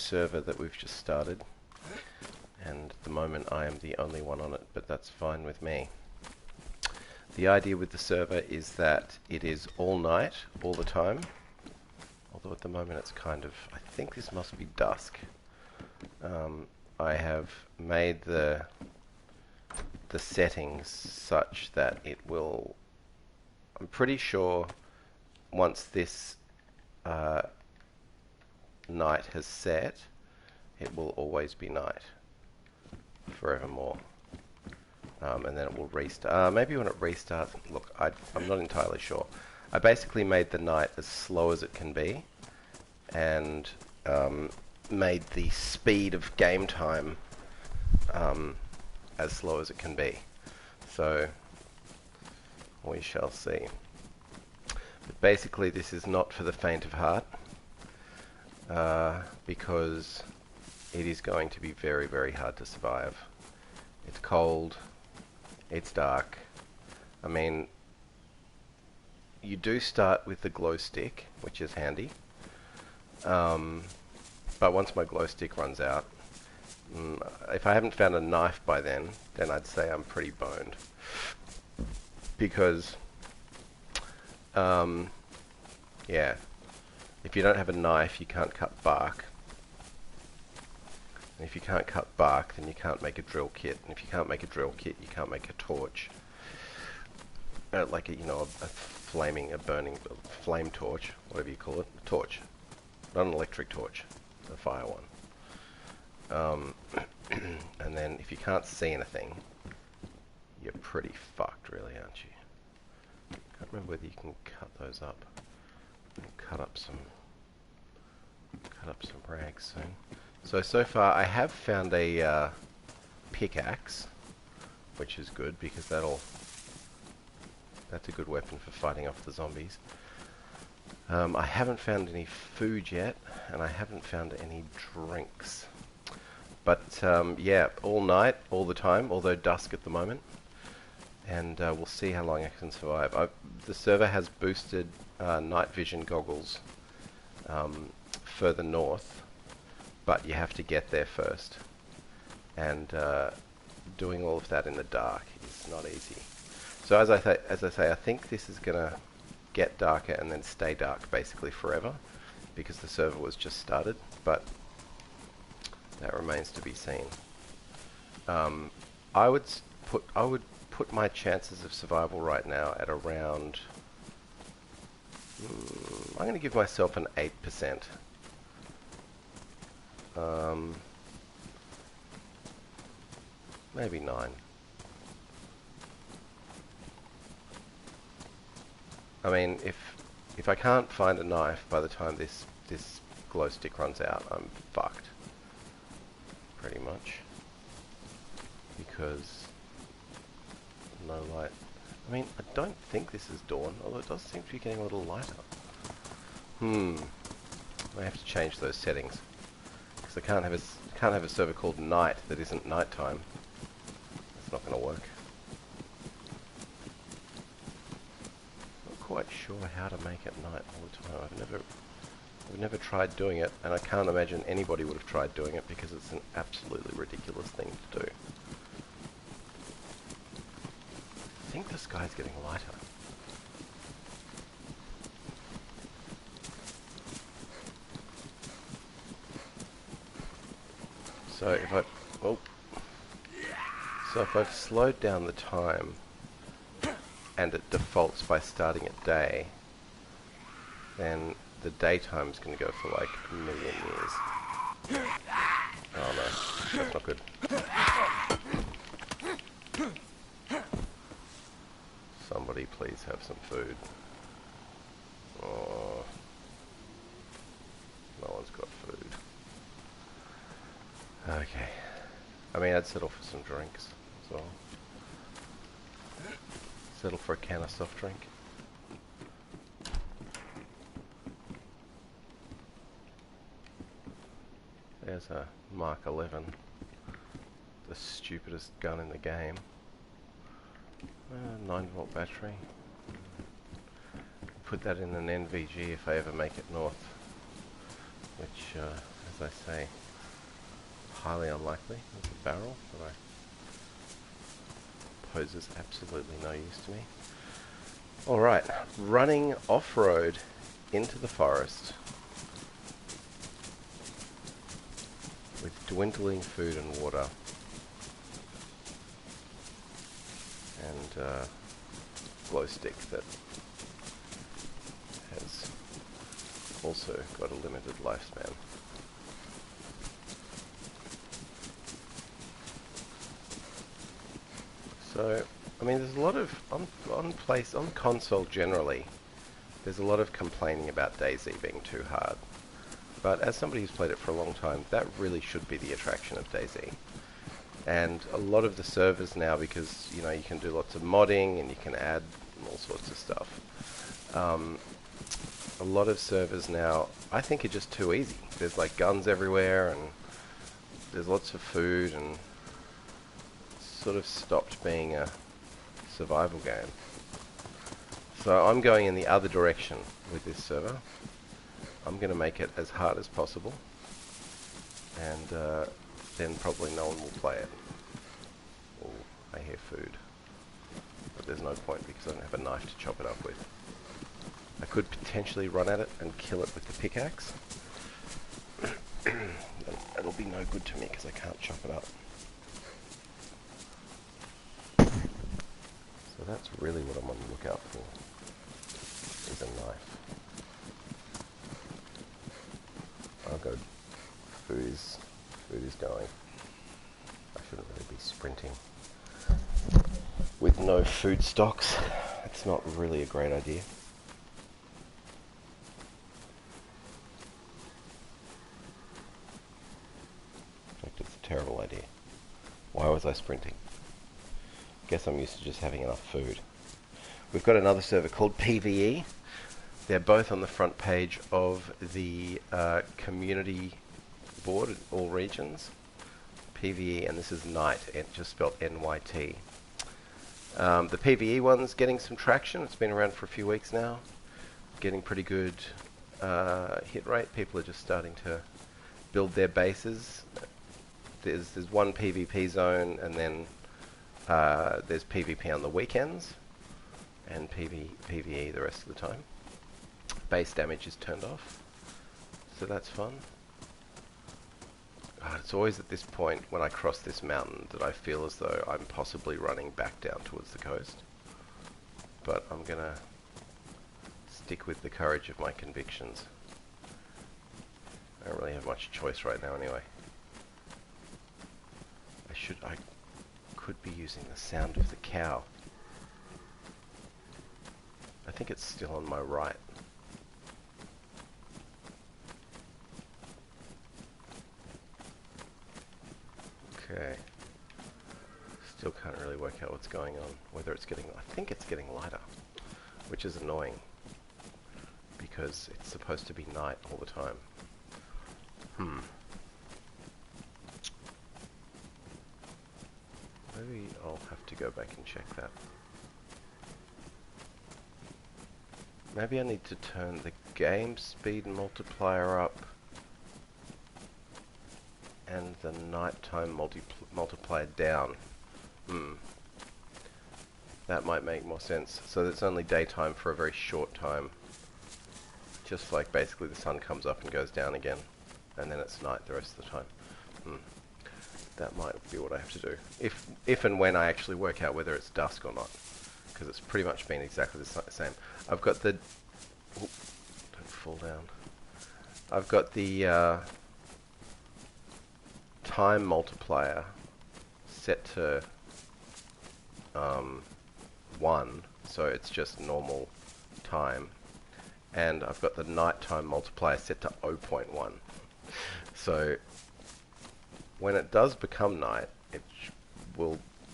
server that we've just started, and at the moment I am the only one on it, but that's fine with me. The idea with the server is that it is all night, all the time, although at the moment it's kind of, I think this must be dusk. I have made the settings such that it will, I'm pretty sure once this night has set, it will always be night forevermore. And then it will restart. Maybe when it restarts, look, I'm not entirely sure. I basically made the night as slow as it can be, and made the speed of game time as slow as it can be. So we shall see. But basically this is not for the faint of heart, because it is going to be very, very hard to survive. It's cold, it's dark. I mean, you do start with the glow stick, which is handy. But once my glow stick runs out, if I haven't found a knife by then I'd say I'm pretty boned. Because, yeah, if you don't have a knife, you can't cut bark. And if you can't cut bark, then you can't make a drill kit. And if you can't make a drill kit, you can't make a torch. Like a, you know, a burning flame torch, whatever you call it. A torch. Not an electric torch. A fire one. And then if you can't see anything, you're pretty fucked, really, aren't you? Can't remember whether you can cut those up. Cut up some rags soon. So far I have found a pickaxe, which is good because that's a good weapon for fighting off the zombies. I haven't found any food yet, and I haven't found any drinks. But yeah, all night, all the time, although dusk at the moment. And we'll see how long I can survive. The server has boosted night vision goggles further north, but you have to get there first. And doing all of that in the dark is not easy. So as I say, I think this is going to get darker and then stay dark basically forever, because the server was just started, but that remains to be seen. I would put my chances of survival right now at around, I'm going to give myself an 8%. Maybe 9. I mean, if I can't find a knife by the time this glow stick runs out, I'm fucked. Pretty much. Because no light. I mean, I don't think this is dawn, although it does seem to be getting a little lighter. I have to change those settings, because I can't have a server called night that isn't nighttime. It's not going to work. Not quite sure how to make it night all the time. I've never tried doing it, and I can't imagine anybody would have tried doing it because it's an absolutely ridiculous thing to do. I think the sky's getting lighter. So if I've slowed down the time and it defaults by starting at day, then the daytime's going to go for like a million years. Oh no, that's not good. Somebody please have some food. Oh, no one's got food. Okay. I mean, I'd settle for some drinks as well. Settle for a can of soft drink. There's a Mark 11. The stupidest gun in the game. 9-volt battery. Put that in an NVG if I ever make it north. Which, as as I say, highly unlikely. There's a barrel that poses absolutely no use to me. Alright, running off-road into the forest with dwindling food and water and glow stick that has also got a limited lifespan. So, I mean, there's a lot of, on console generally, there's a lot of complaining about DayZ being too hard. But as somebody who's played it for a long time, that really should be the attraction of DayZ. And a lot of the servers now, because, you know, you can do lots of modding and you can add all sorts of stuff. A lot of servers now, I think, are just too easy. There's like guns everywhere and there's lots of food, and sort of stopped being a survival game. So I'm going in the other direction with this server. I'm going to make it as hard as possible, and then probably no one will play it. Oh, I hear food. But there's no point because I don't have a knife to chop it up with. I could potentially run at it and kill it with the pickaxe. It'll be no good to me because I can't chop it up. So that's really what I'm on the lookout for, is a knife. I'll go, food is going. I shouldn't really be sprinting with no food stocks. It's not really a great idea. In fact, it's a terrible idea. Why was I sprinting? Guess I'm used to just having enough food. We've got another server called PvE. They're both on the front page of the community board in all regions. PvE, and this is Night, just spelled N-Y-T. The PvE one's getting some traction. It's been around for a few weeks now. Getting pretty good hit rate. People are just starting to build their bases. There's one PvP zone, and then there's PvP on the weekends, and PvE the rest of the time. Base damage is turned off, so that's fun. It's always at this point when I cross this mountain that I feel as though I'm possibly running back down towards the coast. But I'm gonna stick with the courage of my convictions. I don't really have much choice right now anyway. I could be using the sound of the cow. I think it's still on my right. Okay. Still can't really work out what's going on. Whether it's getting... I think it's getting lighter, which is annoying, because it's supposed to be night all the time. Maybe I'll have to go back and check that. Maybe I need to turn the game speed multiplier up and the nighttime multiplier down. That might make more sense. So it's only daytime for a very short time. Just like basically the sun comes up and goes down again, and then it's night the rest of the time. That might be what I have to do. If and when I actually work out whether it's dusk or not. Because it's pretty much been exactly the same. I've got the... don't fall down. I've got the time multiplier set to 1, so it's just normal time. And I've got the nighttime multiplier set to 0.1. So when it does become night, it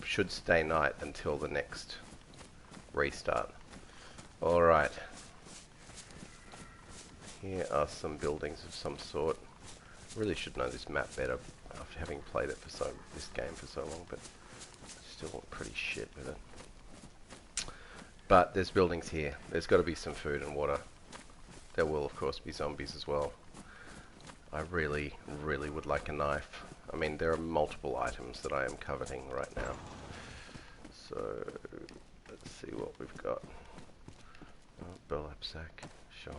should stay night until the next restart. Alright. Here are some buildings of some sort. Really should know this map better after having played it this game for so long, but still pretty shit with it. But there's buildings here. There's got to be some food and water. There will of course be zombies as well. I really, really would like a knife. I mean, there are multiple items that I am coveting right now. So, let's see what we've got. Oh, burlap sack, sure.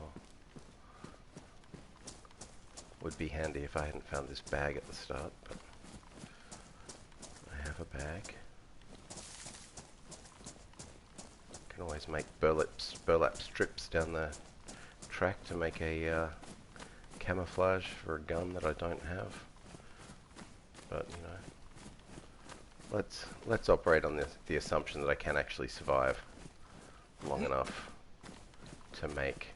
Would be handy if I hadn't found this bag at the start, but I have a bag. Can always make burlap strips down the track to make a camouflage for a gun that I don't have. But you know, let's operate on the assumption that I can actually survive long enough to make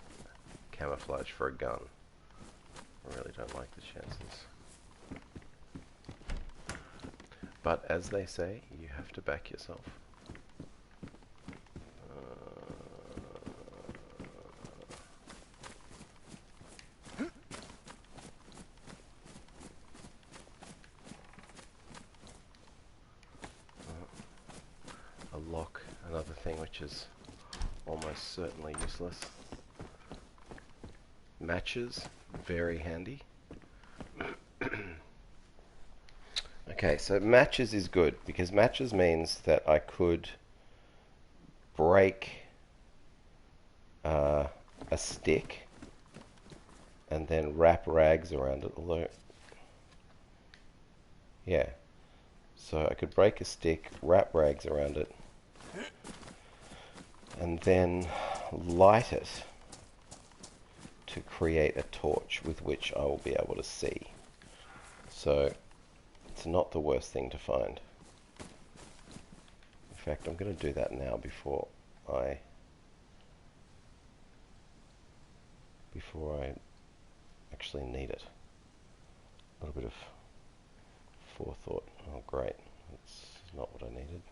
camouflage for a gun. I really don't like the chances. But as they say, you have to back yourself. A lock, another thing which is almost certainly useless. Matches, very handy. Okay, so matches is good because matches means that I could break a stick and then wrap rags around it, although yeah, so I could break a stick, wrap rags around it, and then light it to create a torch with which I will be able to see. So it's not the worst thing to find. In fact, I'm going to do that now before I actually need it. A little bit of forethought. Oh great, that's not what I needed.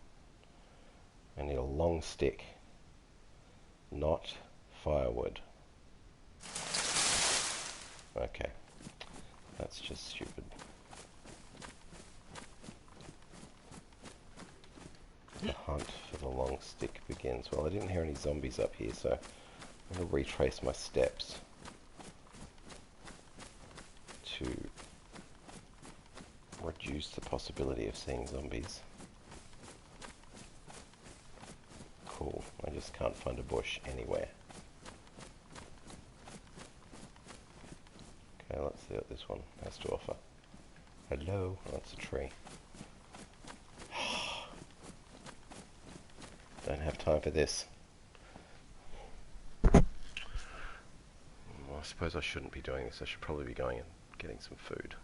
I need a long stick, not firewood. Okay, that's just stupid. The hunt for the long stick begins. Well, I didn't hear any zombies up here, so I'm going to retrace my steps to reduce the possibility of seeing zombies. Cool, I just can't find a bush anywhere. Okay, let's see what this one has to offer. Hello, oh, that's a tree. Don't have time for this. Well, I suppose I shouldn't be doing this. I should probably be going and getting some food.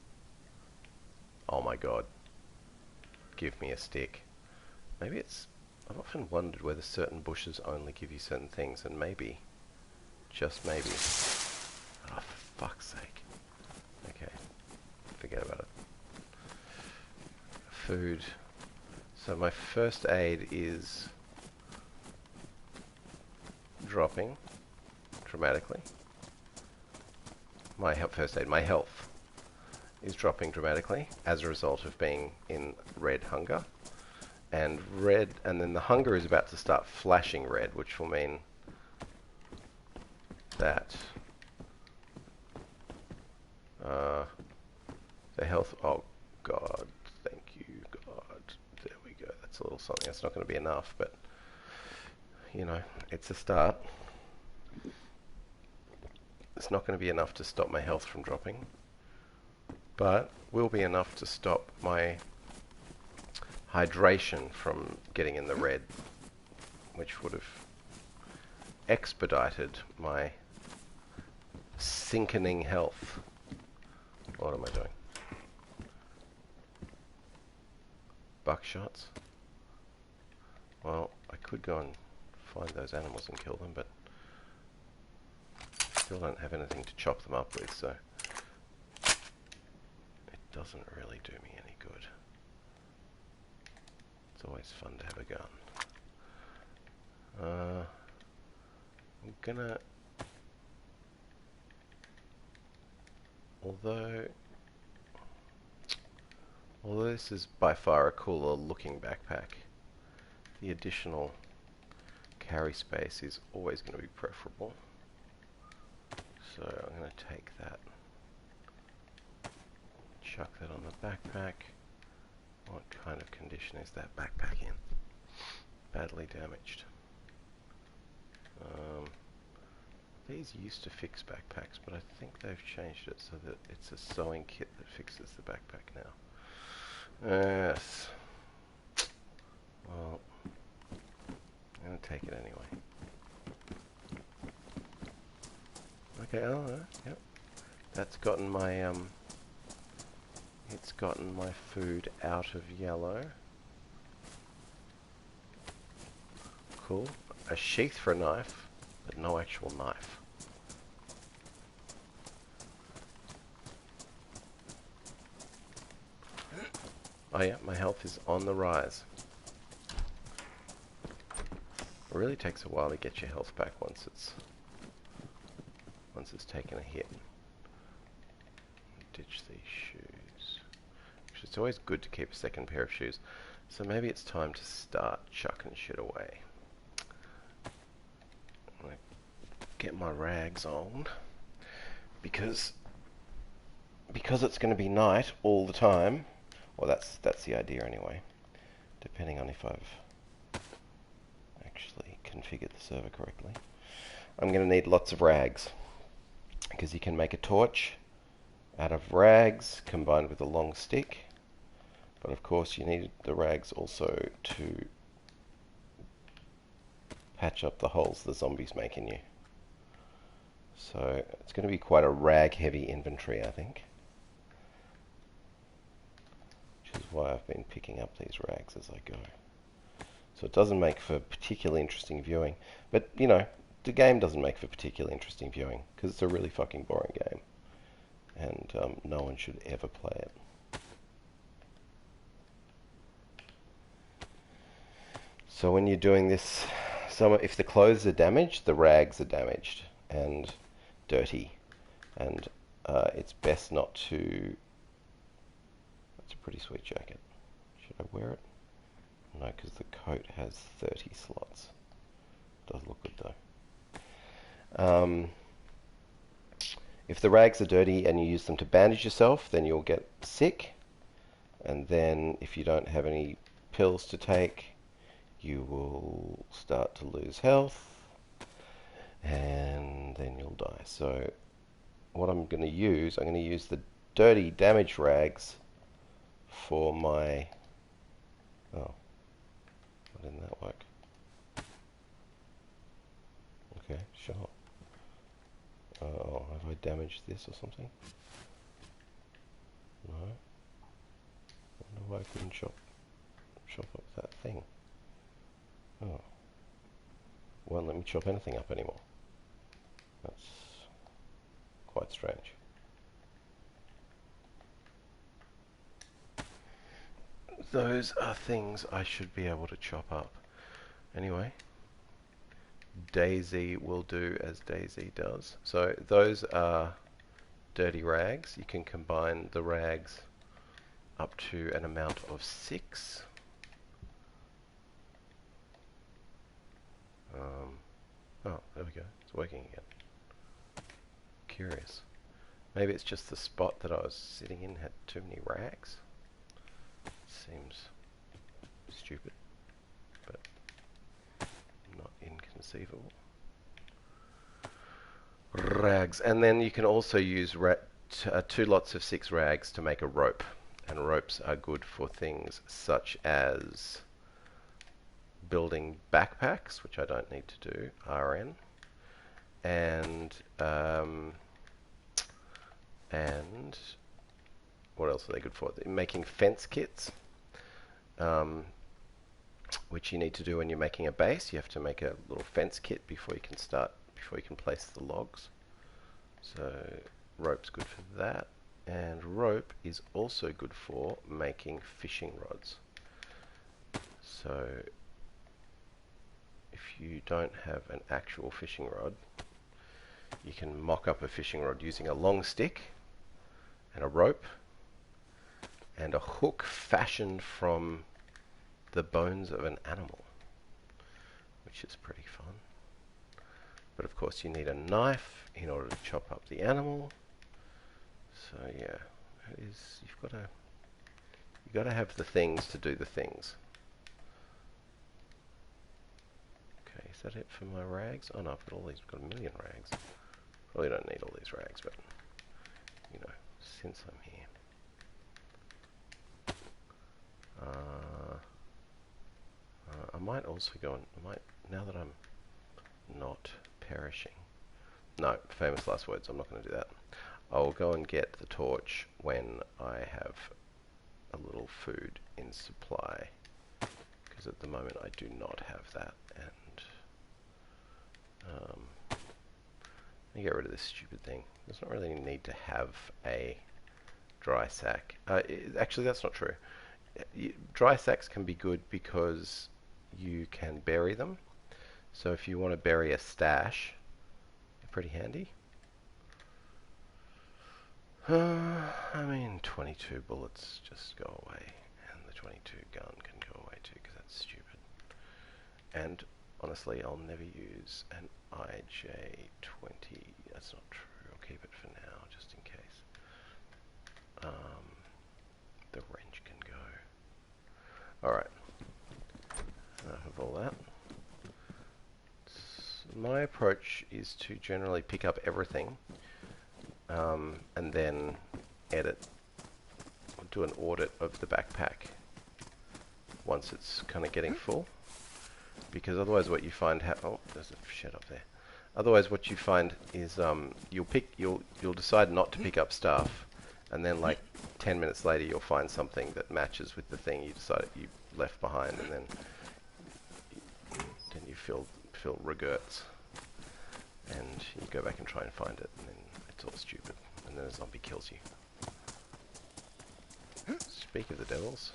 Oh my god. Give me a stick. Maybe it's... I've often wondered whether certain bushes only give you certain things, and maybe, just maybe... Oh, for fuck's sake. Okay. Forget about it. Food. So my first aid is dropping dramatically. My first aid, my health is dropping dramatically as a result of being in red hunger. And then the hunger is about to start flashing red, which will mean that the health, oh god, thank you god, there we go, that's a little something. That's not going to be enough, but you know, it's a start. It's not going to be enough to stop my health from dropping, but will be enough to stop my hydration from getting in the red, which would have expedited my sinking health. What am I doing? Buckshots? Well, I could go and find those animals and kill them, but still don't have anything to chop them up with, so it doesn't really do me any good. It's always fun to have a gun. I'm gonna... Although this is by far a cooler looking backpack, the additional carry space is always going to be preferable. So I'm going to take that. chuck that on the backpack. What kind of condition is that backpack in? Badly damaged. These used to fix backpacks, but I think they've changed it so that it's a sewing kit that fixes the backpack now. Yes. Well, I'm going to take it anyway. Okay, yep. That's gotten my, it's gotten my food out of yellow. Cool. A sheath for a knife, but no actual knife. Oh yeah, my health is on the rise. It really takes a while to get your health back once it's taken a hit. Ditch these shoes. Actually, it's always good to keep a second pair of shoes. So maybe it's time to start chucking shit away. I'm gonna get my rags on because it's going to be night all the time. Well, that's the idea anyway. Depending on if I've actually configured the server correctly. I'm going to need lots of rags because you can make a torch out of rags combined with a long stick. But of course you need the rags also to patch up the holes the zombies make in you. So it's going to be quite a rag heavy inventory, I think. Which is why I've been picking up these rags as I go. So it doesn't make for particularly interesting viewing. But, you know, the game doesn't make for particularly interesting viewing because it's a really fucking boring game. And no one should ever play it. So when you're doing this, if the clothes are damaged, the rags are damaged and dirty. And it's best not to... That's a pretty sweet jacket. Should I wear it? No, because the coat has 30 slots. Does look good though. If the rags are dirty and you use them to bandage yourself, then you'll get sick. And then if you don't have any pills to take, you will start to lose health. And then you'll die. So what I'm going to use the dirty damaged rags for my... Oh, why didn't that work? Okay, sure. Oh, have I damaged this or something? No. I wonder why I couldn't chop up that thing. Oh. Won't let me chop anything up anymore. That's quite strange. Those are things I should be able to chop up. Anyway. DayZ will do as DayZ does. So those are dirty rags. You can combine the rags up to an amount of 6. Oh, there we go. It's working again. Curious. Maybe it's just the spot that I was sitting in had too many rags. Seems stupid, but not inconceivable. Rags. And then you can also use 2 lots of 6 rags to make a rope. And ropes are good for things such as building backpacks, which I don't need to do, RN, and what else are they good for? Making fence kits, which you need to do when you're making a base. You have to make a little fence kit before you can place the logs. So rope's good for that, and rope is also good for making fishing rods. So if you don't have an actual fishing rod, you can mock up a fishing rod using a long stick and a rope and a hook fashioned from the bones of an animal, which is pretty fun. But of course you need a knife in order to chop up the animal. So yeah, is you've got to have the things to do the things. Okay, is that it for my rags? Oh no, I've got all these. I've got a million rags. Probably don't need all these rags, but you know, since I'm here. I might also go and now that I'm not perishing. No, famous last words. I'm not going to do that. I'll go and get the torch when I have a little food in supply, because at the moment I do not have that. And let me get rid of this stupid thing. There's not really any need to have a dry sack. Actually, that's not true. Dry sacks can be good because you can bury them. So if you want to bury a stash, they're pretty handy. I mean, 22 bullets just go away, and the 22 gun can go away too, because that's stupid. And honestly, I'll never use an IJ-20. That's not true. I'll keep it for now, just in case. The wrench can go. Alright. Enough of all that. My approach is to generally pick up everything and then do an audit of the backpack once it's kind of getting full, because otherwise what you find oh, there's a shed up there. Otherwise what you find is you'll decide not to pick up stuff, and then like 10 minutes later you'll find something that matches with the thing you decided you left behind, and then you feel regrets, and you go back and try and find it, and then it's all stupid, and then a zombie kills you. Speak of the devils.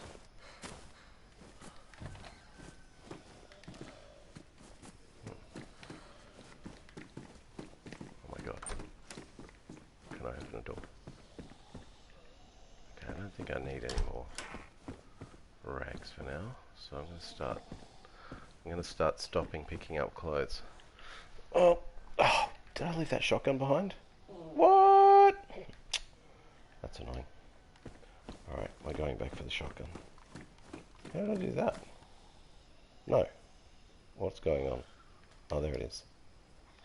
Oh my god. Can I open a door? Okay, I don't think I need any more rags for now, so I'm going to start stopping picking up clothes. Oh, did I leave that shotgun behind? What? That's annoying. Alright, we're going back for the shotgun. How did I do that? No. What's going on? Oh, there it is.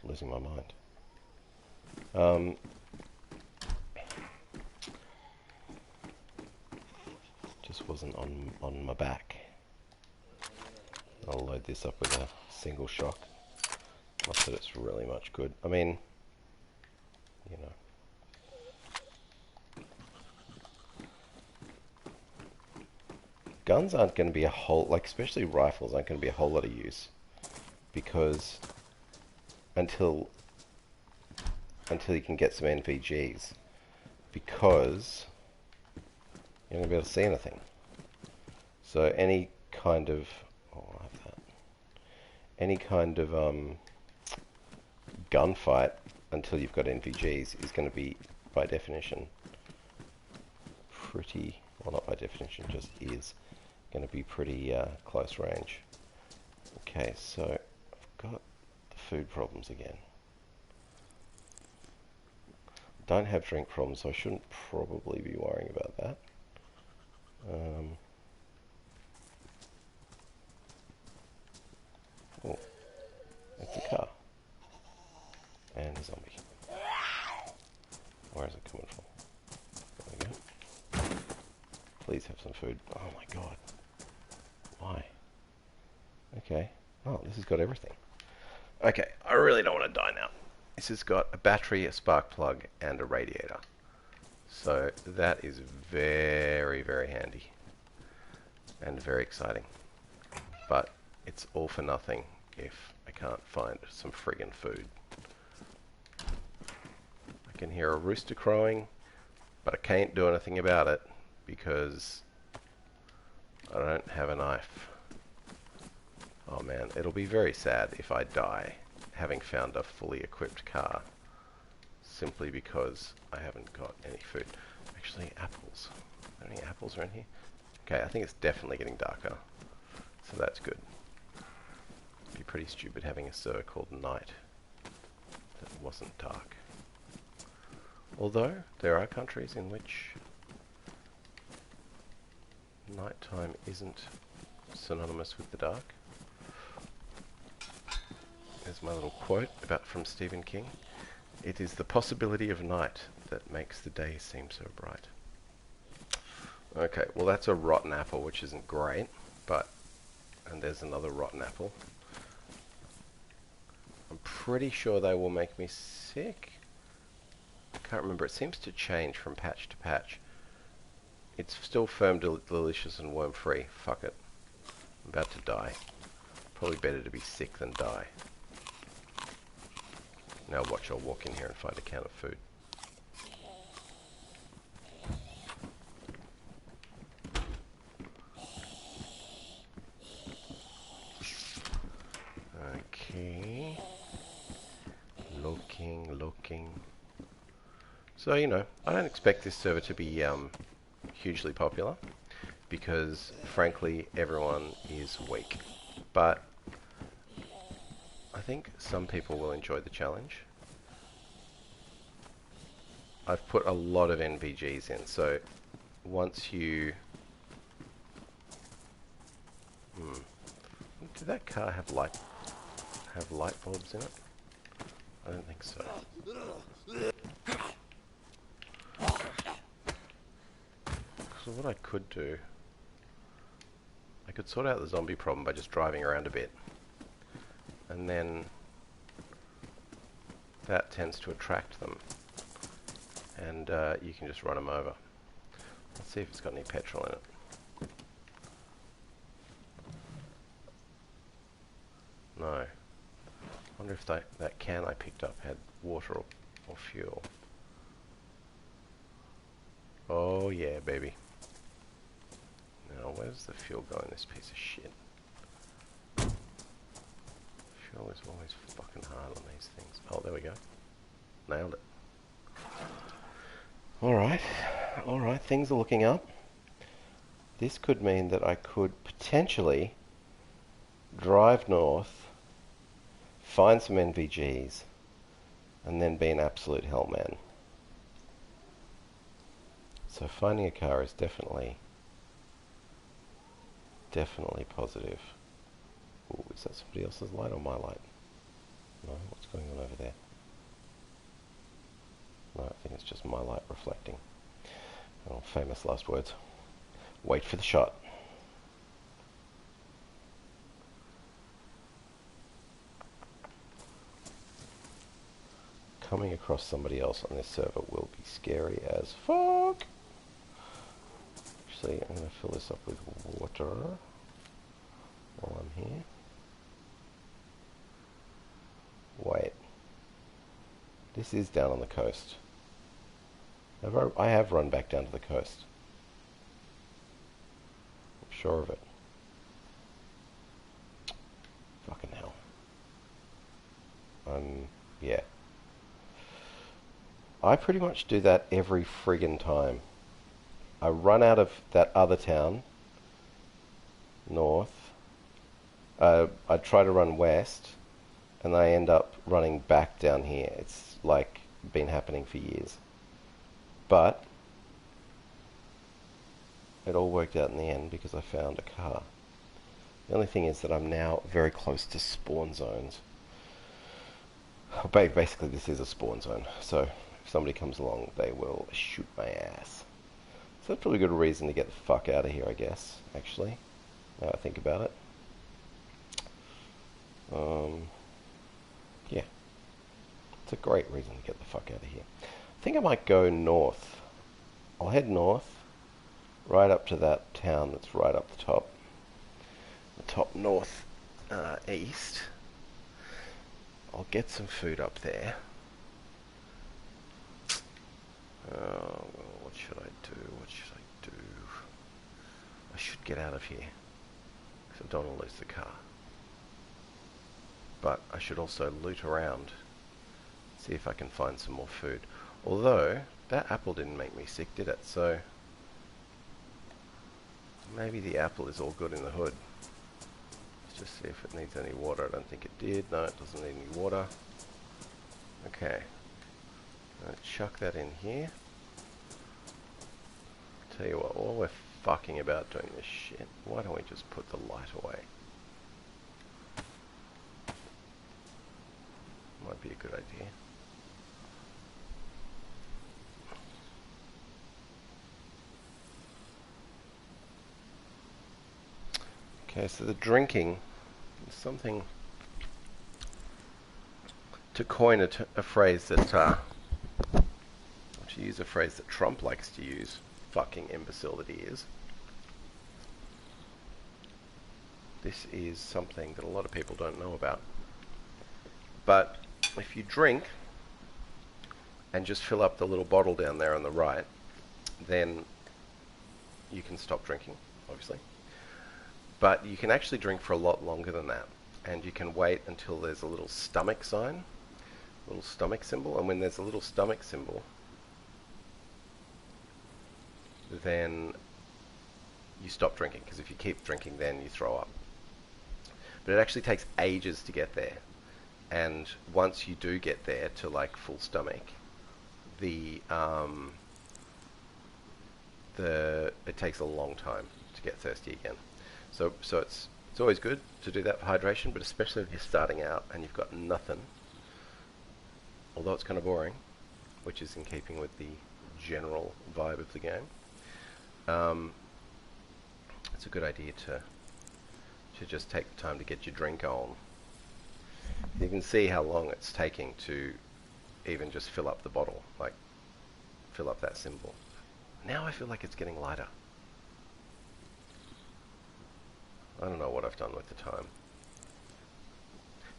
Losing my mind. Just wasn't on my back. I'll load this up with a single shock. Not that it's really much good. I mean, you know. Guns aren't going to be a whole, like especially rifles aren't going to be a whole lot of use, because until you can get some NVGs, because you're not going to be able to see anything. So any kind of, oh, I have that. Any kind of gunfight until you've got NVGs is going to be, by definition, pretty, well not by definition, just is going to be pretty close range. Okay, so I've got the food problems again. Don't have drink problems, so I shouldn't probably be worrying about that. Oh, it's a car. And a zombie. Where is it coming from? There we go. Please have some food. Oh my god. Why? Okay. Oh, this has got everything. Okay, I really don't want to die now. This has got a battery, a spark plug, and a radiator. So that is very, very handy. And very exciting. But it's all for nothing if I can't find some friggin' food. I can hear a rooster crowing, but I can't do anything about it because I don't have a knife. Oh man, it'll be very sad if I die having found a fully equipped car simply because I haven't got any food. Actually, apples. Are there any apples around here? Okay, I think it's definitely getting darker, so that's good. It'd be pretty stupid having a server called Night that wasn't dark. Although, there are countries in which nighttime isn't synonymous with the dark. There's my little quote from Stephen King. It is the possibility of night that makes the day seem so bright. Okay, well that's a rotten apple, which isn't great, but... And there's another rotten apple. I'm pretty sure they will make me sick. I can't remember. It seems to change from patch to patch. It's still firm, delicious, and worm-free. Fuck it. I'm about to die. Probably better to be sick than die. Now watch, I'll walk in here and find a can of food. Okay. Looking. So, you know, I don't expect this server to be hugely popular because, frankly, everyone is weak. But I think some people will enjoy the challenge. I've put a lot of NVGs in, so once you... Did that car have light bulbs in it? I don't think so. So what I could do... I could sort out the zombie problem by just driving around a bit. And then that tends to attract them. And you can just run them over. Let's see if it's got any petrol in it. No. I wonder if that can I picked up had water or fuel. Oh yeah, baby. Now where's the fuel go in this piece of shit? Fuel is always fucking hard on these things. Oh, there we go. Nailed it. Alright, things are looking up. This could mean that I could potentially drive north, find some NVGs, and then be an absolute hellman. So finding a car is definitely positive. Ooh, is that somebody else's light or my light? No, what's going on over there? No, I think it's just my light reflecting. Oh, famous last words. Wait for the shot. Coming across somebody else on this server will be scary as fuck. Actually, I'm going to fill this up with water while I'm here. Wait. This is down on the coast. I have run back down to the coast. I'm sure of it. Fucking hell. Yeah. I pretty much do that every friggin' time. I run out of that other town, north. I try to run west, and I end up running back down here. It's like been happening for years. But it all worked out in the end because I found a car. The only thing is that I'm now very close to spawn zones. Basically, this is a spawn zone, so if somebody comes along, they will shoot my ass. So that's probably a good reason to get the fuck out of here, I guess, actually, now I think about it. Yeah. It's a great reason to get the fuck out of here. I think I might go north. I'll head north, right up to that town that's right up the top north east. I'll get some food up there. What should I do? I should get out of here, because I don't want to lose the car. But I should also loot around, see if I can find some more food. Although, that apple didn't make me sick, did it? So, maybe the apple is all good in the hood. Let's just see if it needs any water. I don't think it did. No, it doesn't need any water. Okay. Chuck that in here. Tell you what, while we're fucking about doing this shit. Why don't we just put the light away? Might be a good idea. Okay, so the drinking is something to coin a phrase that, to use a phrase that Trump likes to use, fucking imbecile that he is. This is something that a lot of people don't know about. But if you drink and just fill up the little bottle down there on the right, then you can stop drinking, obviously. But you can actually drink for a lot longer than that. And you can wait until there's a little stomach sign, a little stomach symbol. And when there's a little stomach symbol, then you stop drinking. Because if you keep drinking, then you throw up. But it actually takes ages to get there. And once you do get there to like full stomach, it takes a long time to get thirsty again. So it's always good to do that for hydration, but especially if you're starting out and you've got nothing. Although it's kind of boring, which is in keeping with the general vibe of the game. It's a good idea to just take the time to get your drink on. You can see how long it's taking to even just fill up the bottle, like fill up that symbol. Now I feel like it's getting lighter. I don't know what I've done with the time.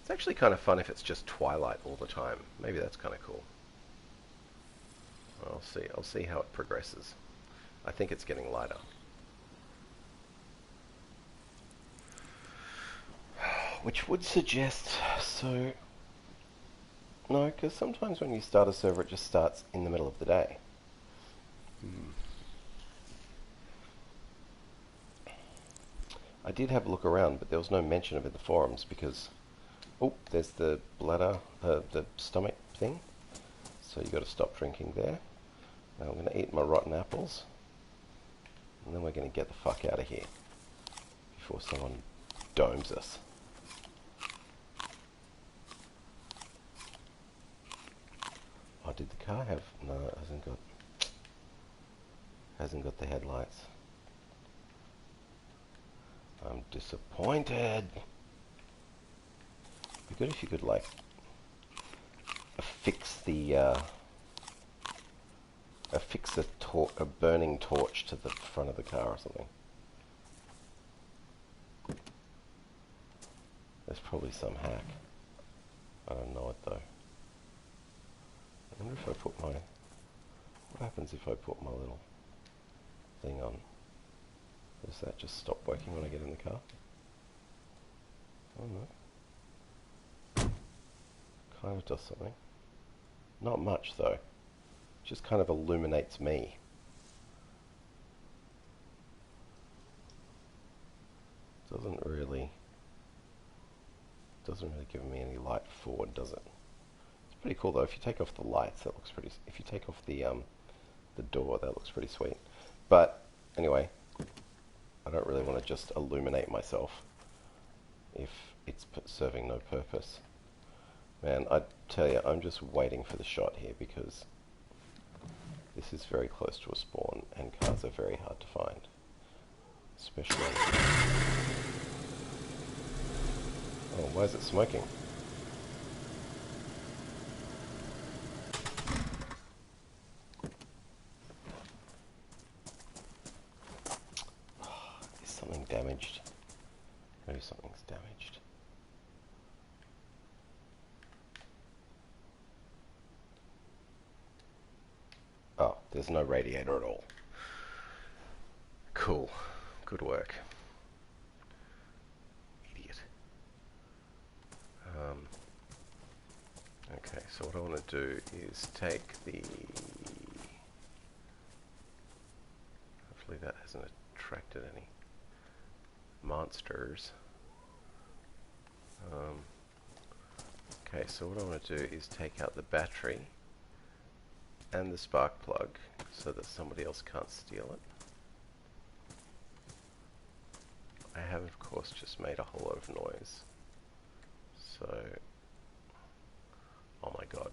It's actually kind of fun if it's just twilight all the time. Maybe that's kind of cool. I'll see how it progresses. I think it's getting lighter. Which would suggest, so... No, because sometimes when you start a server it just starts in the middle of the day. I did have a look around, but there was no mention of it in the forums because... Oh, there's the bladder, the stomach thing. So you got to stop drinking there. Now I'm going to eat my rotten apples. And then we're going to get the fuck out of here before someone domes us. Oh, did the car have... No, it hasn't got the headlights. I'm disappointed. It'd be good if you could, like, affix a burning torch to the front of the car or something. There's probably some hack. I don't know it though. I wonder if I put my... What happens if I put my little thing on? Does that just stop working when I get in the car? I don't know. Kind of does something. Not much though. Just kind of illuminates me. Doesn't really give me any light forward, does it? It's pretty cool though. If you take off the lights, that looks pretty. If you take off the door, that looks pretty sweet. But anyway, I don't really want to just illuminate myself if it's serving no purpose. Man, I tell you, I'm just waiting for the shot here because this is very close to a spawn and cars are very hard to find. Especially... Oh, why is it smoking? Is something damaged? Maybe something's damaged. Oh, there's no radiator at all. Cool. Good work. Idiot. Okay, so what I want to do is take the... Hopefully that hasn't attracted any monsters. Okay, so what I want to do is take out the battery and the spark plug so that somebody else can't steal it. of course, just made a whole lot of noise. So, oh my god.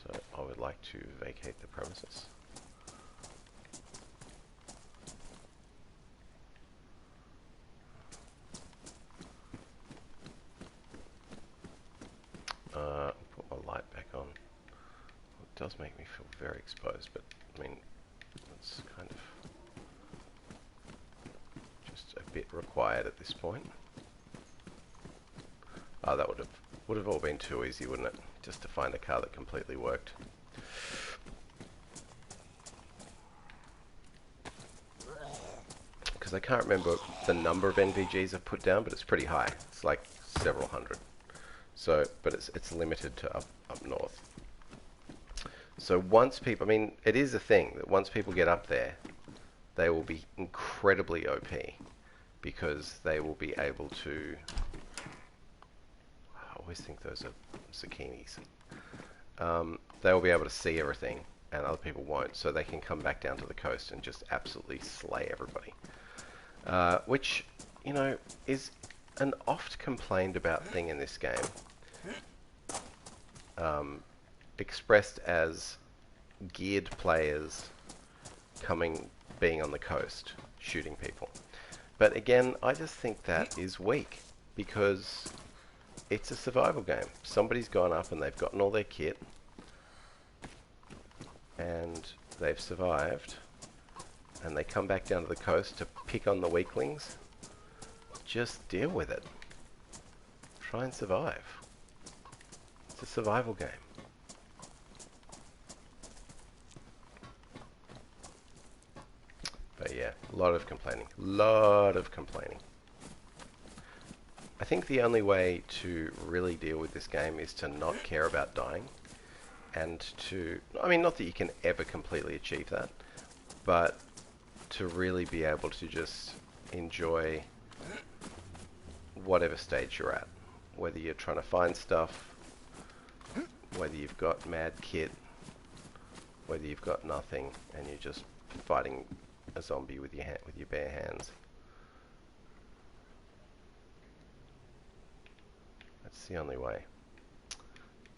So I would like to vacate the premises. Put my light back on. It does make me feel very exposed, but I mean, it's kind of just a bit required at this point. Oh, that would have all been too easy, wouldn't it? Just to find a car that completely worked. Because I can't remember the number of NVGs I've put down, but it's pretty high. It's like several hundred. So, but it's limited to up north. So once people, I mean, it is a thing that once people get up there, they will be incredibly OP because they will be able to. I always think those are zucchinis. They will be able to see everything, and other people won't, so they can come back down to the coast and just absolutely slay everybody. Which, you know, is an oft complained about thing in this game. Expressed as geared players being on the coast, shooting people. But again, I just think that is weak, because it's a survival game. Somebody's gone up and they've gotten all their kit, and they've survived, and they come back down to the coast to pick on the weaklings. Just deal with it. Try and survive. It's a survival game. But yeah, a lot of complaining. I think the only way to really deal with this game is to not care about dying. And to, I mean, not that you can ever completely achieve that, but to really be able to just enjoy whatever stage you're at. Whether you're trying to find stuff, whether you've got mad kit, whether you've got nothing and you're just fighting a zombie with your bare hands. That's the only way.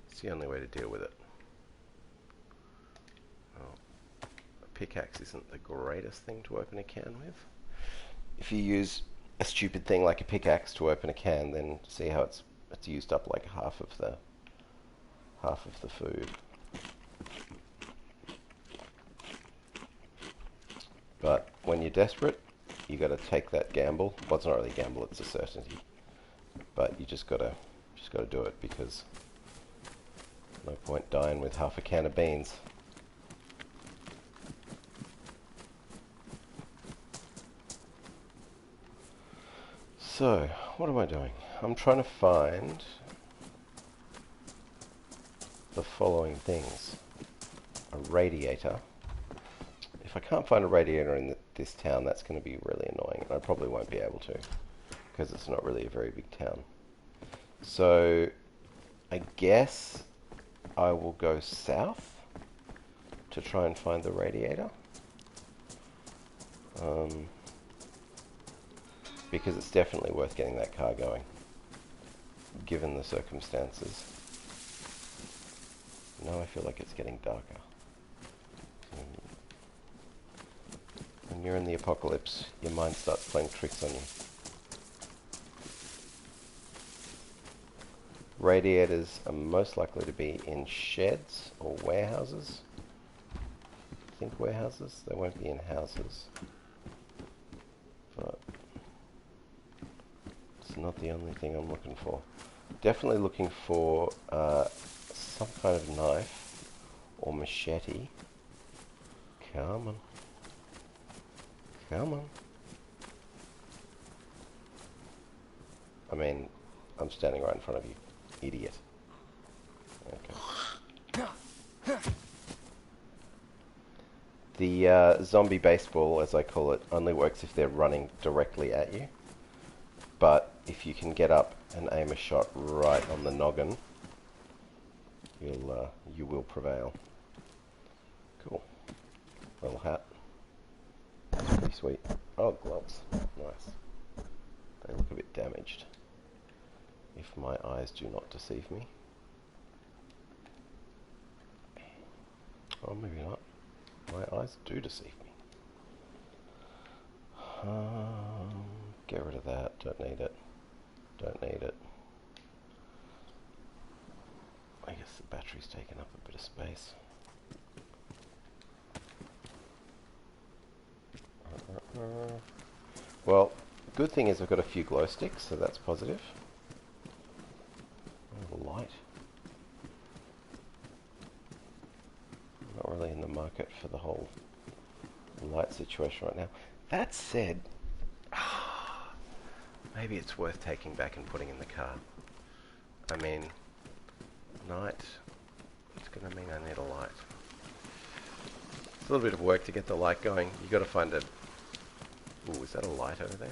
It's the only way to deal with it. Oh, a pickaxe isn't the greatest thing to open a can with. If you use a stupid thing like a pickaxe to open a can, then see how it's used up like half of the food. But when you're desperate, you got to take that gamble. Well, it's not really a gamble; it's a certainty. But you just gotta do it, because no point dying with half a can of beans. So, what am I doing? I'm trying to find the following things: a radiator. If I can't find a radiator in this town, that's going to be really annoying, and I probably won't be able to, because it's not really a very big town. So, I guess I will go south to try and find the radiator. Because it's definitely worth getting that car going, given the circumstances. Now I feel like it's getting darker. When you're in the apocalypse, your mind starts playing tricks on you. Radiators are most likely to be in sheds or warehouses. I think warehouses. They won't be in houses. But it's not the only thing I'm looking for. Definitely looking for some kind of knife or machete. Come on. Come on. I mean, I'm standing right in front of you, idiot. Okay. The zombie baseball, as I call it, only works if they're running directly at you. But if you can get up and aim a shot right on the noggin, you will prevail. Cool. Little hat. Pretty sweet. Oh, gloves. Nice. They look a bit damaged, if my eyes do not deceive me. Oh, maybe not. My eyes do deceive me. Get rid of that. Don't need it. Don't need it. I guess the battery's taken up a bit of space. Well, good thing is I've got a few glow sticks, so that's positive. Oh, the light. I'm not really in the market for the whole light situation right now. That said, maybe it's worth taking back and putting in the car. I mean, night, it's going to mean I need a light. It's a little bit of work to get the light going. You've got to find a... Ooh, is that a light over there?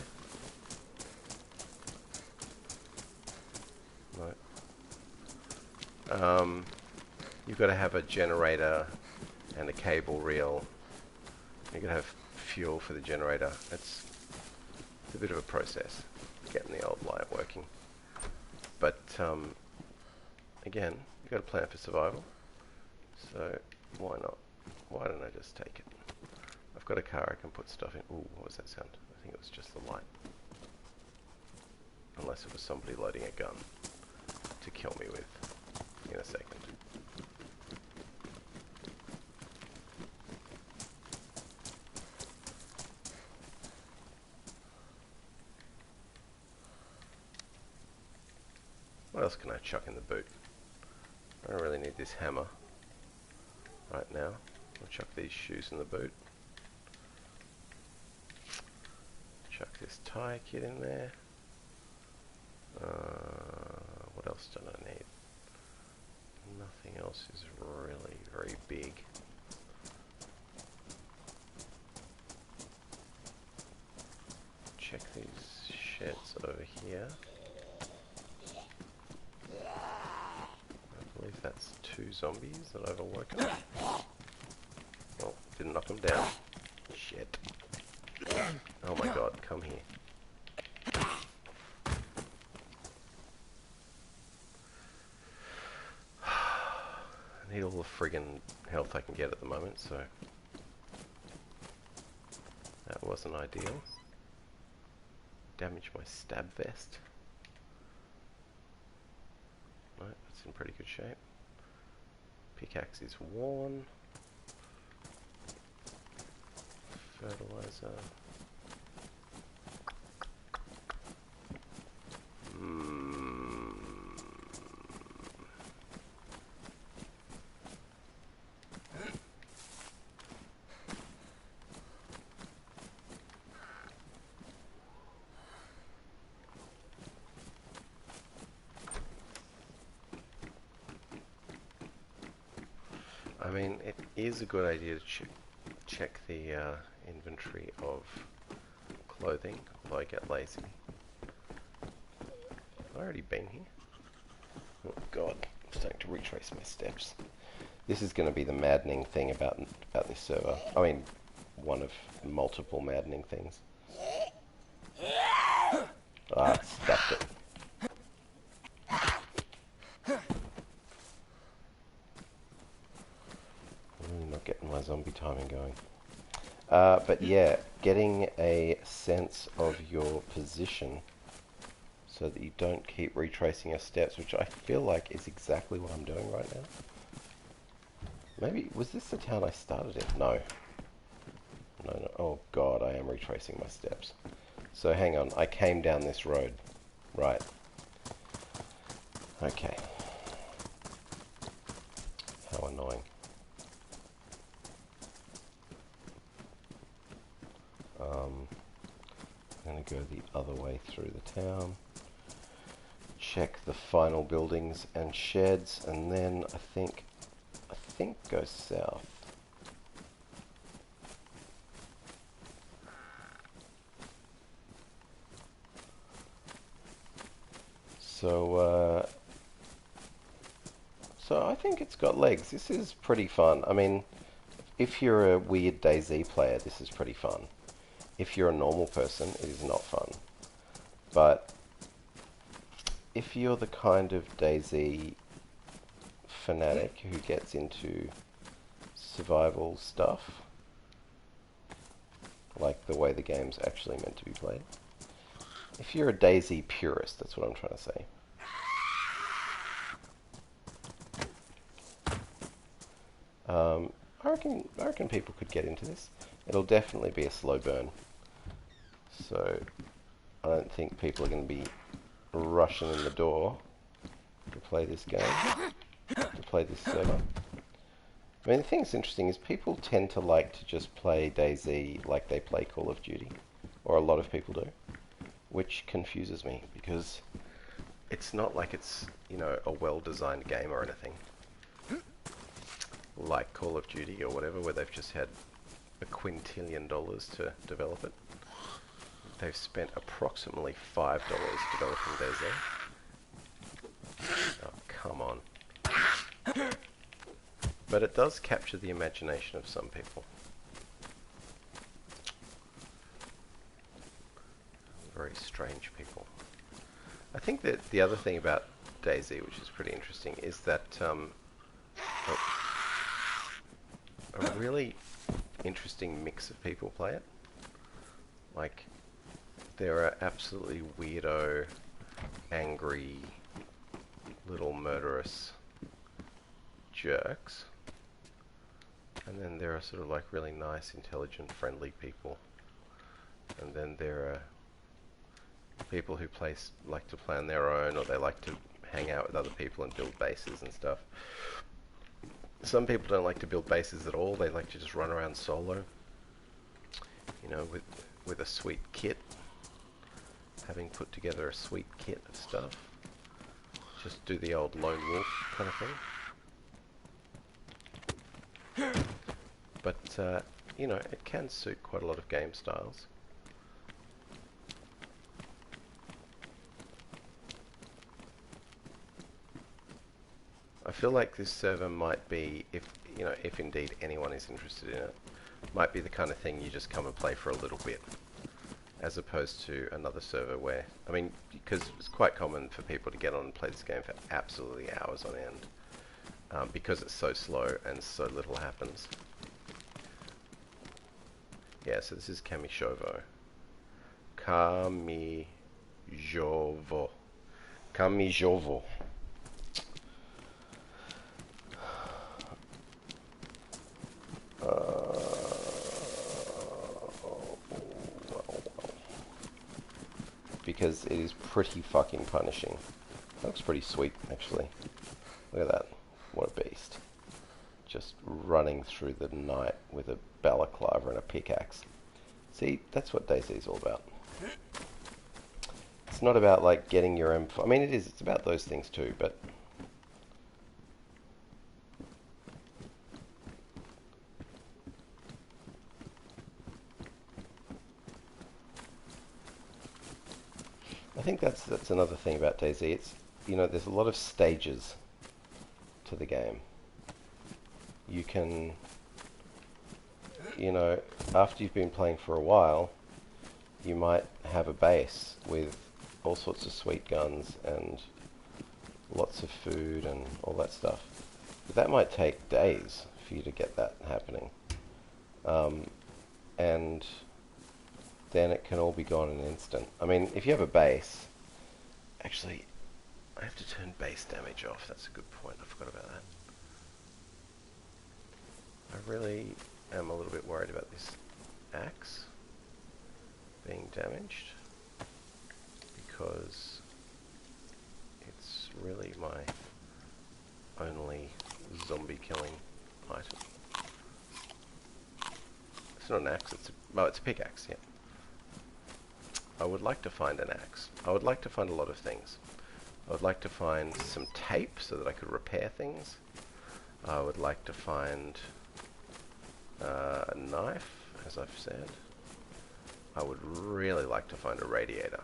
No. You've got to have a generator and a cable reel. You've got to have fuel for the generator. It's a bit of a process, getting the old light working. But, again, you've got to plan for survival. So, why not? Why don't I just take it? I've got a car I can put stuff in. Ooh, what was that sound? I think it was just the light. Unless it was somebody loading a gun to kill me with in a second. What else can I chuck in the boot? I don't really need this hammer right now. I'll chuck these shoes in the boot. Chuck this tire kit in there. What else do I need? Nothing else is really very big. Check these sheds over here. I believe that's 2 zombies that I've awoken. Oh, didn't knock them down. Shit. Oh my god, come here. I need all the friggin' health I can get at the moment, so that wasn't ideal. Damaged my stab vest. Right, that's in pretty good shape. Pickaxe is worn. Fertilizer. I mean, it is a good idea to check the inventory of clothing, although I get lazy. Have I already been here? Oh god, I'm starting to retrace my steps. This is going to be the maddening thing about this server. I mean, one of multiple maddening things. Ah, stuffed it. Not getting my zombie timing going. But yeah, getting a sense of your position so that you don't keep retracing your steps, which I feel like is exactly what I'm doing right now. Maybe, was this the town I started in? No. No. Oh god, I am retracing my steps. So hang on, I came down this road. Right. Okay. How annoying. I'm going to go the other way through the town. Check the final buildings and sheds, and then I think go south. So I think it's got legs. This is pretty fun. I mean, if you're a weird DayZ player, this is pretty fun. if you're a normal person, it is not fun. But if you're the kind of DayZ fanatic who gets into survival stuff, like the way the game's actually meant to be played, if you're a DayZ purist, that's what I'm trying to say. I reckon people could get into this. It'll definitely be a slow burn. So I don't think people are going to be rushing in the door to play this game, to play this server. I mean, the thing that's interesting is people tend to like to just play DayZ like they play Call of Duty, or a lot of people do, which confuses me because it's not like it's, you know, a well-designed game or anything like Call of Duty or whatever, where they've just had $1 quintillion to develop it. They've spent approximately $5 developing DayZ. Oh, come on. But it does capture the imagination of some people. Very strange people. I think that the other thing about DayZ, which is pretty interesting, is that a really interesting mix of people play it. Like, there are absolutely weirdo, angry, little murderous jerks. And then there are sort of like really nice, intelligent, friendly people. And then there are people who like to play on their own, or they like to hang out with other people and build bases and stuff. Some people don't like to build bases at all. They like to just run around solo, you know, with a sweet kit, having put together a sweet kit of stuff. Just do the old lone wolf kind of thing. But, you know, it can suit quite a lot of game styles. I feel like this server might be, if indeed anyone is interested in it, might be the kind of thing you just come and play for a little bit, as opposed to another server where, I mean, because it's quite common for people to get on and play this game for absolutely hours on end, because it's so slow and so little happens. Yeah, so this is Kamishovo. Kamijovo. Kamijovo. Because it is pretty fucking punishing. That looks pretty sweet, actually. Look at that. What a beast. Just running through the night with a balaclava and a pickaxe. See, that's what DayZ is all about. It's not about, like, getting your M4. I mean, it is. It's about those things too, but... I think that's another thing about DayZ. It's, you know, there's a lot of stages to the game. You can, you know, after you've been playing for a while, you might have a base with all sorts of sweet guns and lots of food and all that stuff. But that might take days for you to get that happening. And then it can all be gone in an instant. I mean, if you have a base... Actually, I have to turn base damage off. That's a good point. I forgot about that. I really am a little bit worried about this axe being damaged, because it's really my only zombie killing item. It's not an axe, it's a pickaxe, yeah. I would like to find an axe. I would like to find a lot of things. I would like to find some tape so that I could repair things. I would like to find a knife, as I've said. I would really like to find a radiator.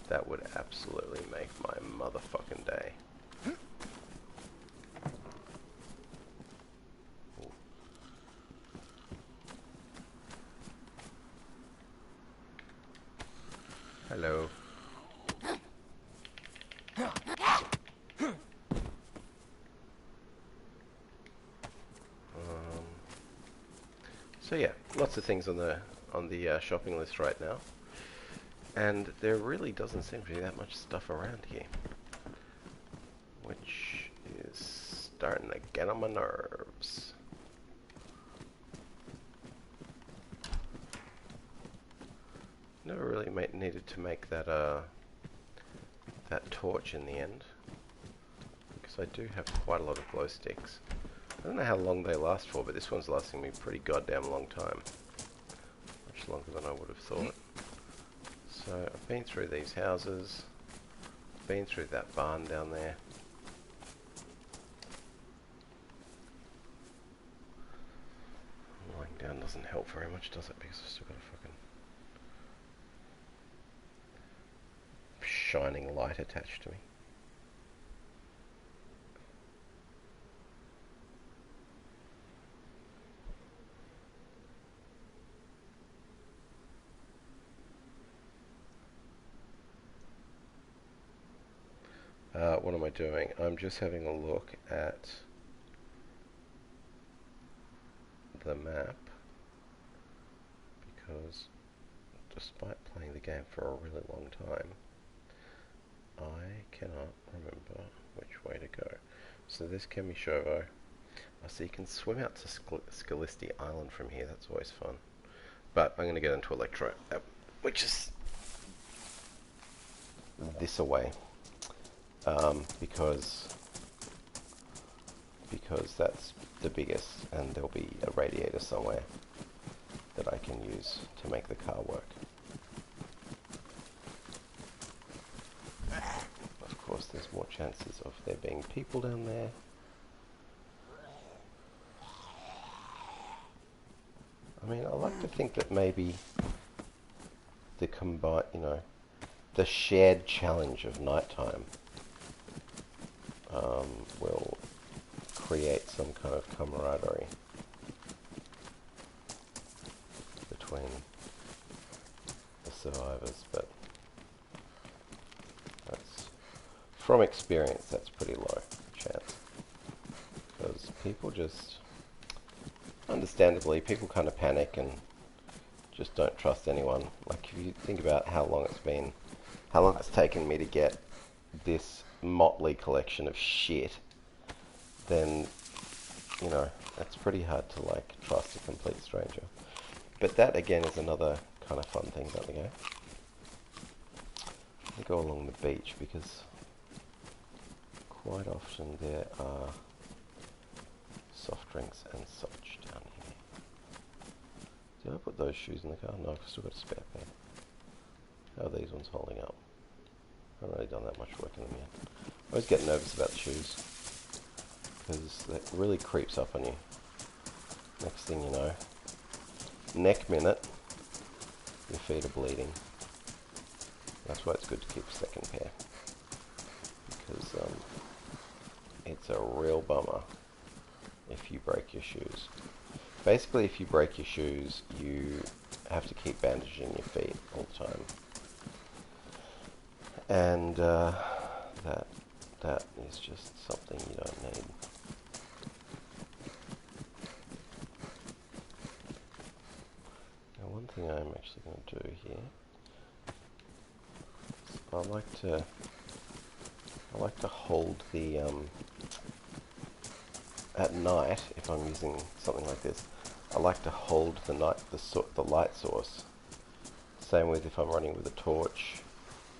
That would absolutely make my motherfucking day. Hello. So yeah, lots of things on the shopping list right now, and there really doesn't seem to be that much stuff around here, which is starting to get on my nerves. Never really needed to make that that torch in the end, because I do have quite a lot of glow sticks. I don't know how long they last for, but this one's lasting me a pretty goddamn long time. Much longer than I would have thought. So I've been through these houses, been through that barn down there. Lying down doesn't help very much, does it? Because I've still got a fucking shining light attached to me. What am I doing? I'm just having a look at the map, because despite playing the game for a really long time, I cannot remember which way to go. So this Kemishovo. So you can swim out to Scalisti Island from here, that's always fun. But I'm going to get into Electro, which is this away. Because that's the biggest, and there'll be a radiator somewhere that I can use to make the car work. Of course, there's more chances of there being people down there. I mean, I like to think that maybe the the shared challenge of nighttime will create some kind of camaraderie between the survivors, but that's, from experience, that's pretty low chance, because people just, understandably, people kind of panic and just don't trust anyone. Like, if you think about how long it's taken me to get this motley collection of shit, then, you know, it's pretty hard to, like, trust a complete stranger. But that, again, is another kind of fun thing about the game. I go along the beach, because quite often there are soft drinks and such down here. Did I put those shoes in the car? No, I've still got a spare pair. How are these ones holding up? I haven't really done that much work in them yet. I always get nervous about the shoes, because that really creeps up on you. Next thing you know, neck minute, your feet are bleeding. That's why it's good to keep a second pair, because it's a real bummer if you break your shoes. Basically, if you break your shoes, you have to keep bandaging your feet all the time. And that is just something you don't need. Now, one thing I'm actually going to do here is I like to hold the at night, if I'm using something like this, I like to hold the light source. Same with if I'm running with a torch.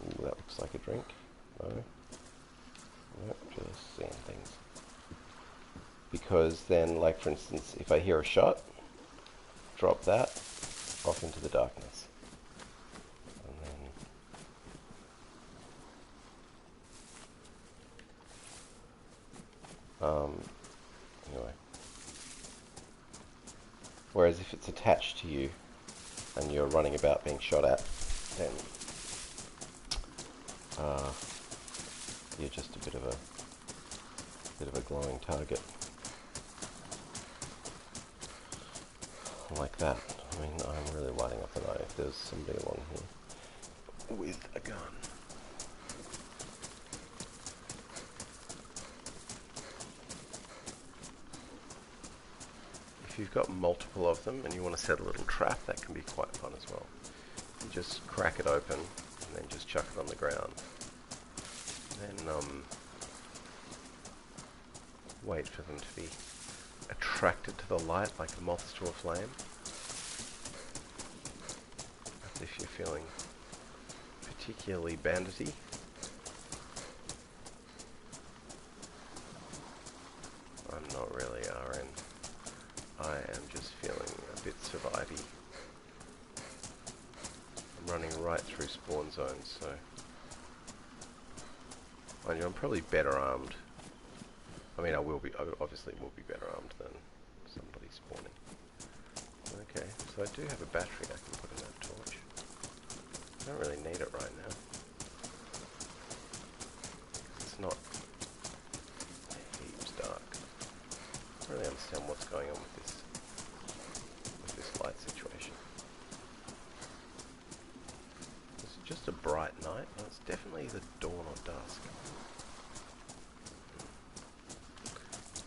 Ooh, that looks like a drink. No. Nope, just seeing things. Because then, like for instance, if I hear a shot, drop that off into the darkness. And then, anyway. Whereas if it's attached to you and you're running about being shot at, then you're just a bit of a glowing target. Like that. I mean, I'm really lighting up the night if there's somebody along here. with a gun. If you've got multiple of them and you want to set a little trap, that can be quite fun as well. You just crack it open and then just chuck it on the ground. Then wait for them to be attracted to the light like moths to a flame. As if you're feeling particularly bandity. I'm not really RN. I am just feeling a bit survivey. I'm running right through spawn zones, so mind you, I'm probably better armed. I mean, I obviously will be better armed than somebody spawning. Okay, so I do have a battery I can put in that torch. I don't really need it right now. It's not heaps dark. I don't really understand what's going on with this light situation. Is it just a bright night? No, it's definitely either dawn or dusk.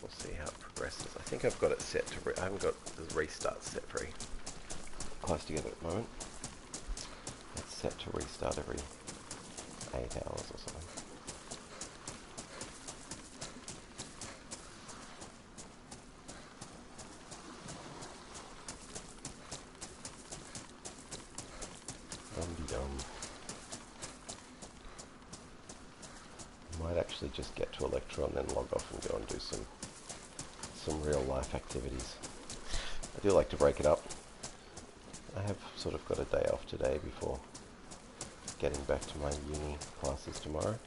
We'll see how it progresses. I think I've got it set to... I haven't got the restart set very close together at the moment. It's set to restart every 8 hours or something. Might actually just get to Electra and then log off and go and do some real life activities. I do like to break it up. I have sort of got a day off today before getting back to my uni classes tomorrow.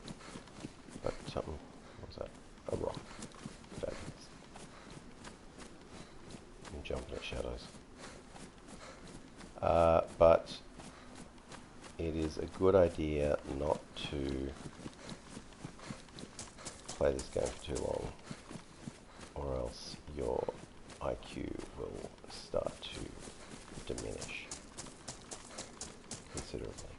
But what was that? A rock. Fabulous. I'm jumping at shadows. But it is a good idea not to play this game for too long, or else your IQ will start to diminish considerably.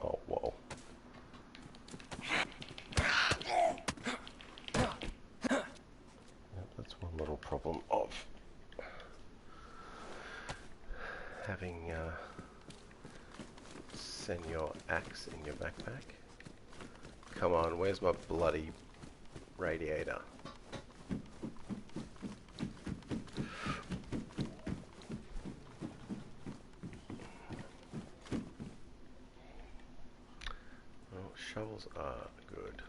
Oh, whoa. Yep, that's one little problem of having Senor Axe in your backpack. Come on, where's my bloody radiator? Shovels are good.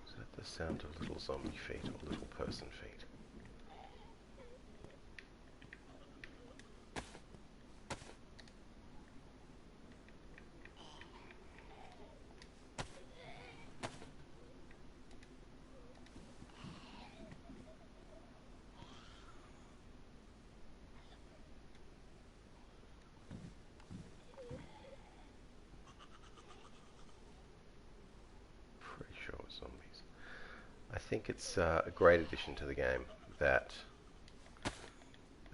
Is that the sound of little zombie feet or little person feet? Zombies. I think it's a great addition to the game that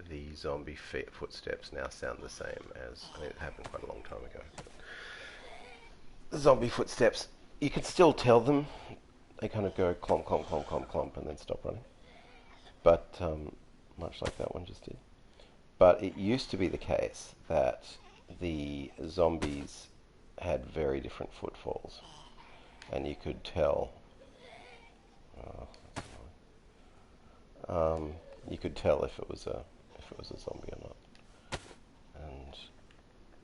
the the zombie footsteps now sound the same as, I mean, it happened quite a long time ago. The zombie footsteps, you can still tell them. They kind of go clomp, clomp, clomp, clomp, clomp, and then stop running. But much like that one just did. But it used to be the case that the zombies had very different footfalls, and you could tell. You could tell if it was a zombie or not, and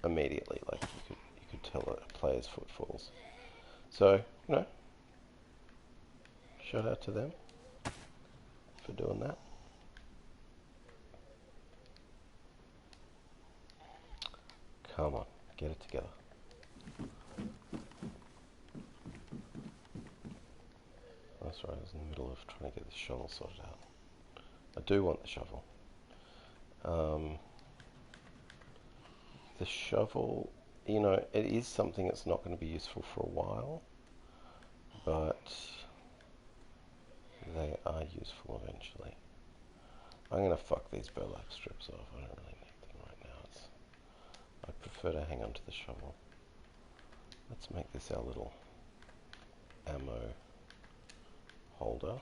immediately, like you could tell a player's footfalls. So shout out to them for doing that. Come on, get it together. That's right, I was in the middle of trying to get this shovel sorted out. I do want the shovel. The shovel, it is something that's not going to be useful for a while, but they are useful eventually. I'm going to fuck these burlap strips off. I don't really need them right now. I prefer to hang on to the shovel. Let's make this our little ammo holder.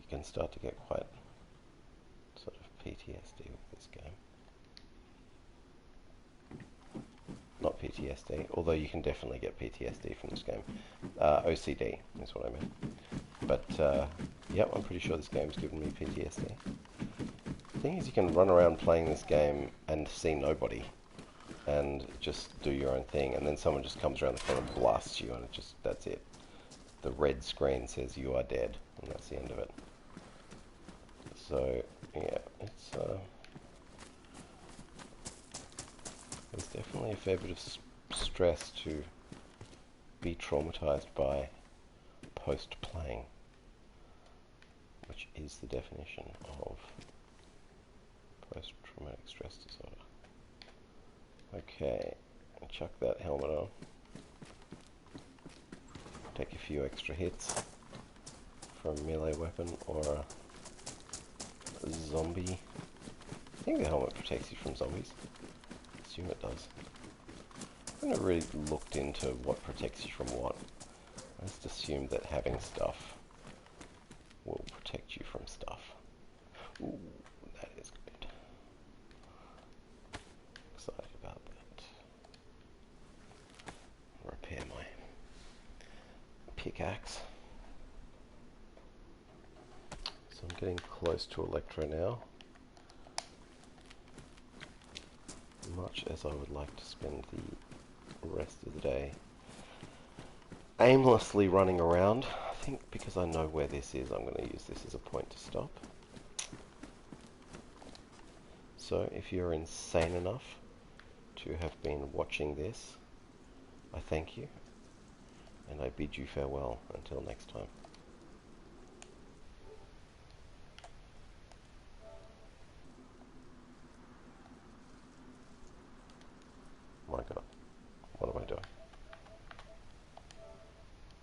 You can start to get quite sort of PTSD with this game. Not PTSD, although you can definitely get PTSD from this game. OCD is what I meant. But, yep, I'm pretty sure this game's given me PTSD. The thing is, you can run around playing this game and see nobody, and just do your own thing, and then someone just comes around the corner and blasts you, and that's it. The red screen says you are dead, and that's the end of it. So, yeah, there's definitely a fair bit of stress to be traumatized by post-playing, which is the definition of post-traumatic stress disorder. Okay, chuck that helmet on. Take a few extra hits for a melee weapon or a zombie. I think the helmet protects you from zombies. I assume it does. I haven't really looked into what protects you from what. I just assumed that having stuff will protect you from stuff. Ooh, that is good. Excited about that. Repair my pickaxe. So I'm getting close to Electro now. Much as I would like to spend the rest of the day aimlessly running around, I think because I know where this is, I'm going to use this as a point to stop. So if you're insane enough to have been watching this, I thank you, and I bid you farewell until next time.